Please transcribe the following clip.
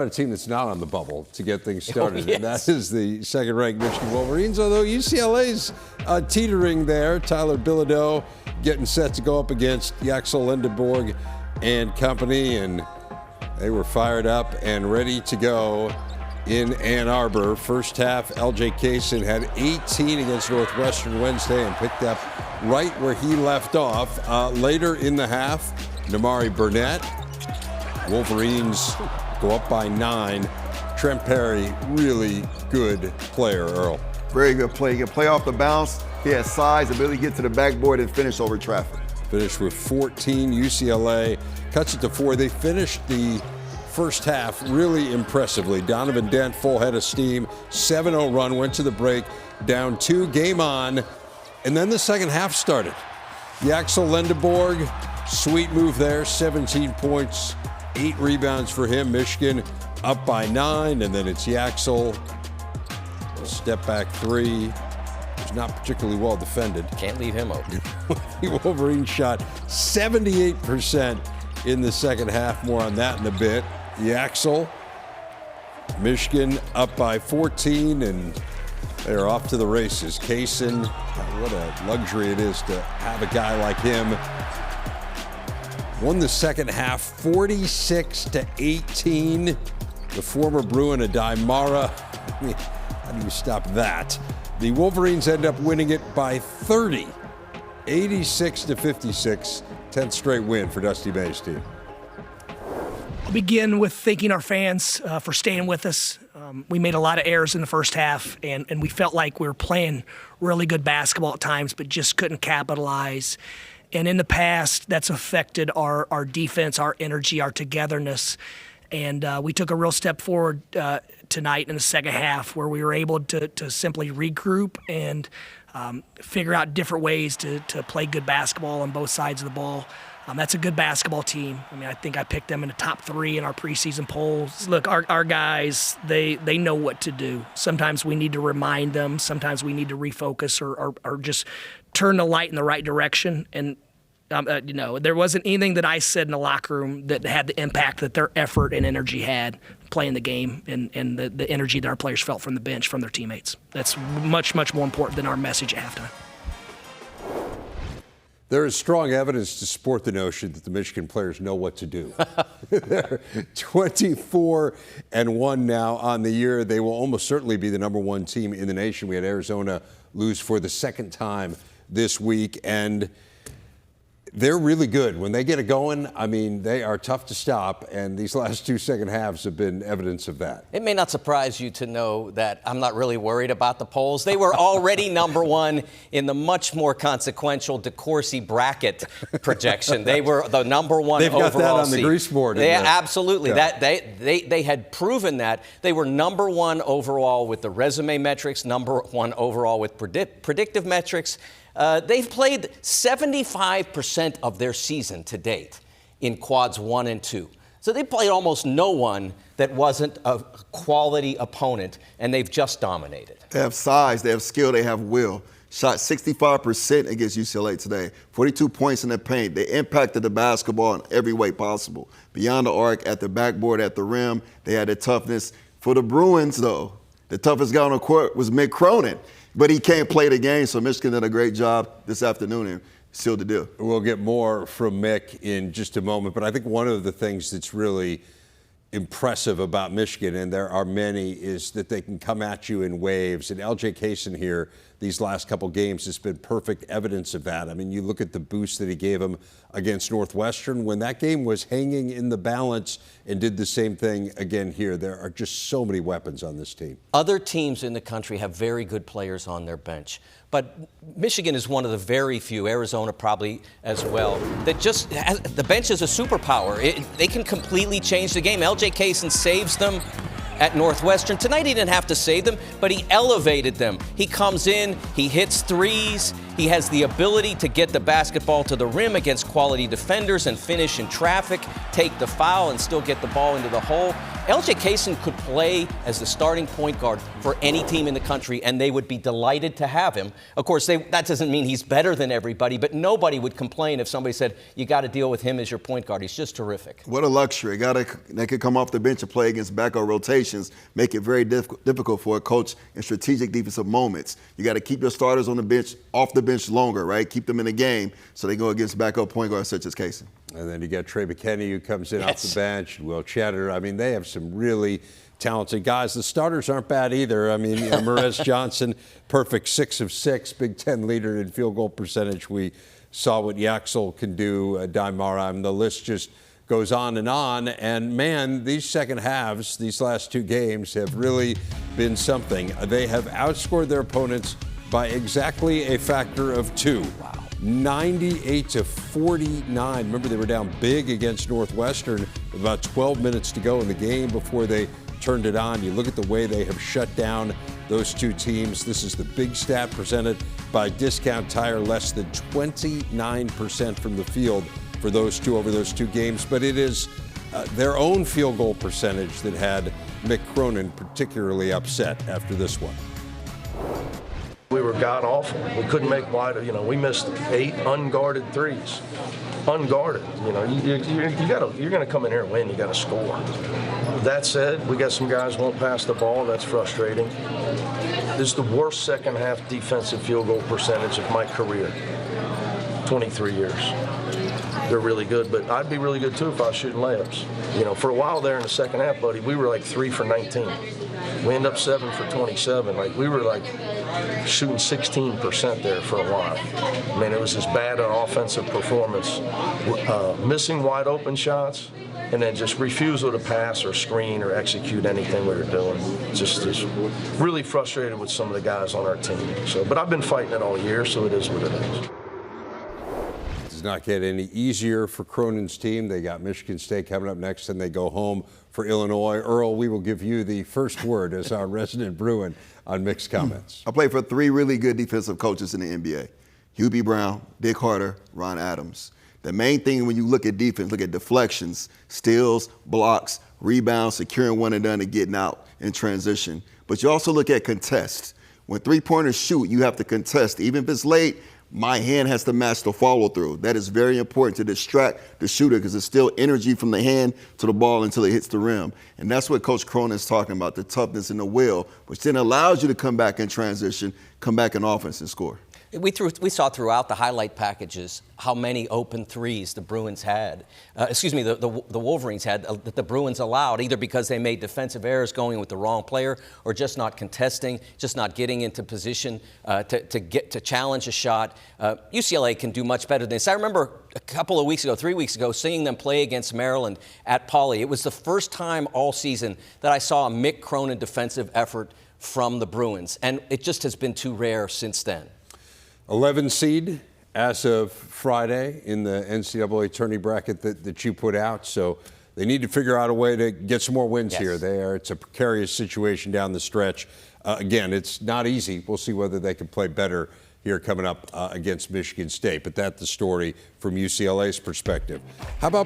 A team that's not on the bubble to get things started, yes. and that is the second-ranked Michigan Wolverines, although UCLA's teetering there. Tyler Bilodeau getting set to go up against Axel Lindeborg and company, and they were fired up and ready to go in Ann Arbor. First half, LJ Cason had 18 against Northwestern Wednesday and picked up right where he left off. Later in the half, Namari Burnett, Wolverines go up by 9. Trent Perry, really good player, Earl. Very good play. He can play off the bounce. He has size, ability to get to the backboard and finish over traffic. Finished with 14. UCLA cuts it to 4. They finished the first half really impressively. Donovan Dent, full head of steam, 7-0 run, went to the break, down 2, game on, and then the second half started. Axel Lindeborg, sweet move there, 17 points. 8 rebounds for him. Michigan up by 9, and then it's Axel. Step back 3. It's not particularly well defended. Can't leave him open. The Wolverines shot 78% in the second half. More on that in a bit. Axel, Michigan up by 14, and they're off to the races. Cason, what a luxury it is to have a guy like him. Won the second half 46-18. The former Bruin, Adaimara. I mean, how do you stop that? The Wolverines end up winning it by 30, 86-56. 10th straight win for Dusty May's team. I'll begin with thanking our fans for staying with us. We made a lot of errors in the first half, and we felt like we were playing really good basketball at times, but just couldn't capitalize. And in the past, that's affected our defense, our energy, our togetherness. And we took a real step forward tonight in the second half where we were able to simply regroup and figure out different ways to play good basketball on both sides of the ball. That's a good basketball team. I mean, I think I picked them in the top 3 in our preseason polls. Look, our guys, they know what to do. Sometimes we need to remind them. Sometimes we need to refocus or just turn the light in the right direction. And, there wasn't anything that I said in the locker room that had the impact that their effort and energy had playing the game and the energy that our players felt from the bench, from their teammates. That's much, much more important than our message at halftime. There is strong evidence to support the notion that the Michigan players know what to do. They're 24-1 now on the year. They will almost certainly be the #1 team in the nation. We had Arizona lose for the second time this week, and they're really good. When they get it going, I mean, they are tough to stop, and these last 2 second halves have been evidence of that. It may not surprise you to know that I'm not really worried about the polls. They were already #1 in the much more consequential DeCourcy bracket projection. They were the #1 overall seed. They've got that on the grease board. Absolutely. Yeah. They had proven that. They were #1 overall with the resume metrics, #1 overall with predictive metrics. They've played 75% of their season to date in quads 1 and 2. So they played almost no one that wasn't a quality opponent, and they've just dominated. They have size, they have skill, they have will. Shot 65% against UCLA today. 42 points in the paint. They impacted the basketball in every way possible. Beyond the arc, at the backboard, at the rim, they had the toughness. For the Bruins, though, the toughest guy on the court was Mick Cronin. But he can't play the game, so Michigan did a great job this afternoon and sealed the deal. We'll get more from Mick in just a moment, but I think one of the things that's really impressive about Michigan, and there are many, is that they can come at you in waves. And LJ Cason here, these last couple games, has been perfect evidence of that. I mean, you look at the boost that he gave them against Northwestern when that game was hanging in the balance, and did the same thing again here. There are just so many weapons on this team. Other teams in the country have very good players on their bench, but Michigan is one of the very few, Arizona probably as well, that just has, the bench is a superpower. They can completely change the game. LJ Cason saves them at Northwestern. Tonight he didn't have to save them, but he elevated them. He comes in, he hits threes, he has the ability to get the basketball to the rim against quality defenders and finish in traffic, take the foul and still get the ball into the hole. LJ Cason could play as the starting point guard for any team in the country, and they would be delighted to have him. Of course, that doesn't mean he's better than everybody, but nobody would complain if somebody said, you got to deal with him as your point guard. He's just terrific. What a luxury. They could come off the bench and play against backup rotations, make it very difficult for a coach in strategic defensive moments. You got to keep your starters on the bench, off the bench longer, right? Keep them in the game so they go against backup point guards such as Cason. And then you got Trey McKinney who comes in off the bench, Will Cheddar. I mean, they have some really talented guys. The starters aren't bad either. I mean, Marez Johnson, perfect 6 of 6, Big Ten leader in field goal percentage. We saw what Yaxel can do, Daimaram. The list just goes on. And man, these second halves, these last 2 games have really been something. They have outscored their opponents by exactly a factor of 2. Wow. 98-49. Remember, they were down big against Northwestern with about 12 minutes to go in the game before they turned it on. You look at the way they have shut down those 2 teams. This is the big stat presented by Discount Tire, less than 29% from the field for those 2 over those 2 games. But it is their own field goal percentage that had Mick Cronin particularly upset after this one. We were god awful. We couldn't make wide. We missed 8 unguarded threes. Unguarded. You're going to come in here and win. You got to score. That said, we got some guys who won't pass the ball. That's frustrating. This is the worst second half defensive field goal percentage of my career. 23 years. They're really good, but I'd be really good too if I was shooting layups. For a while there in the second half, buddy, we were like 3 for 19. We ended up 7 for 27. Like, we were like shooting 16% there for a while. I mean, it was as bad an offensive performance. Missing wide open shots, and then just refusal to pass or screen or execute anything we were doing. Just really frustrated with some of the guys on our team. But I've been fighting it all year, so it is what it is. Does not get any easier for Cronin's team. They got Michigan State coming up next, and they go home for Illinois. Earl, we will give you the first word as our resident Bruin on Mick's comments. I played for 3 really good defensive coaches in the NBA. Hubie Brown, Dick Harder, Ron Adams. The main thing when you look at defense, look at deflections, steals, blocks, rebounds, securing one and done and getting out in transition. But you also look at contests. When 3-pointers shoot, you have to contest. Even if it's late, my hand has to match the follow through. That is very important to distract the shooter because it's still energy from the hand to the ball until it hits the rim. And that's what Coach Cronin is talking about, the toughness and the will, which then allows you to come back in transition, come back in offense and score. We saw throughout the highlight packages how many open threes the Bruins had. The Wolverines had that the Bruins allowed, either because they made defensive errors going with the wrong player or just not contesting, just not getting into position to challenge a shot. UCLA can do much better than this. I remember a couple of weeks ago, 3 weeks ago, seeing them play against Maryland at Pauley. It was the first time all season that I saw a Mick Cronin defensive effort from the Bruins, and it just has been too rare since then. 11 seed as of Friday in the NCAA tourney bracket that you put out. So they need to figure out a way to get some more wins here. It's a precarious situation down the stretch. Again, it's not easy. We'll see whether they can play better here coming up against Michigan State. But that's the story from UCLA's perspective. How about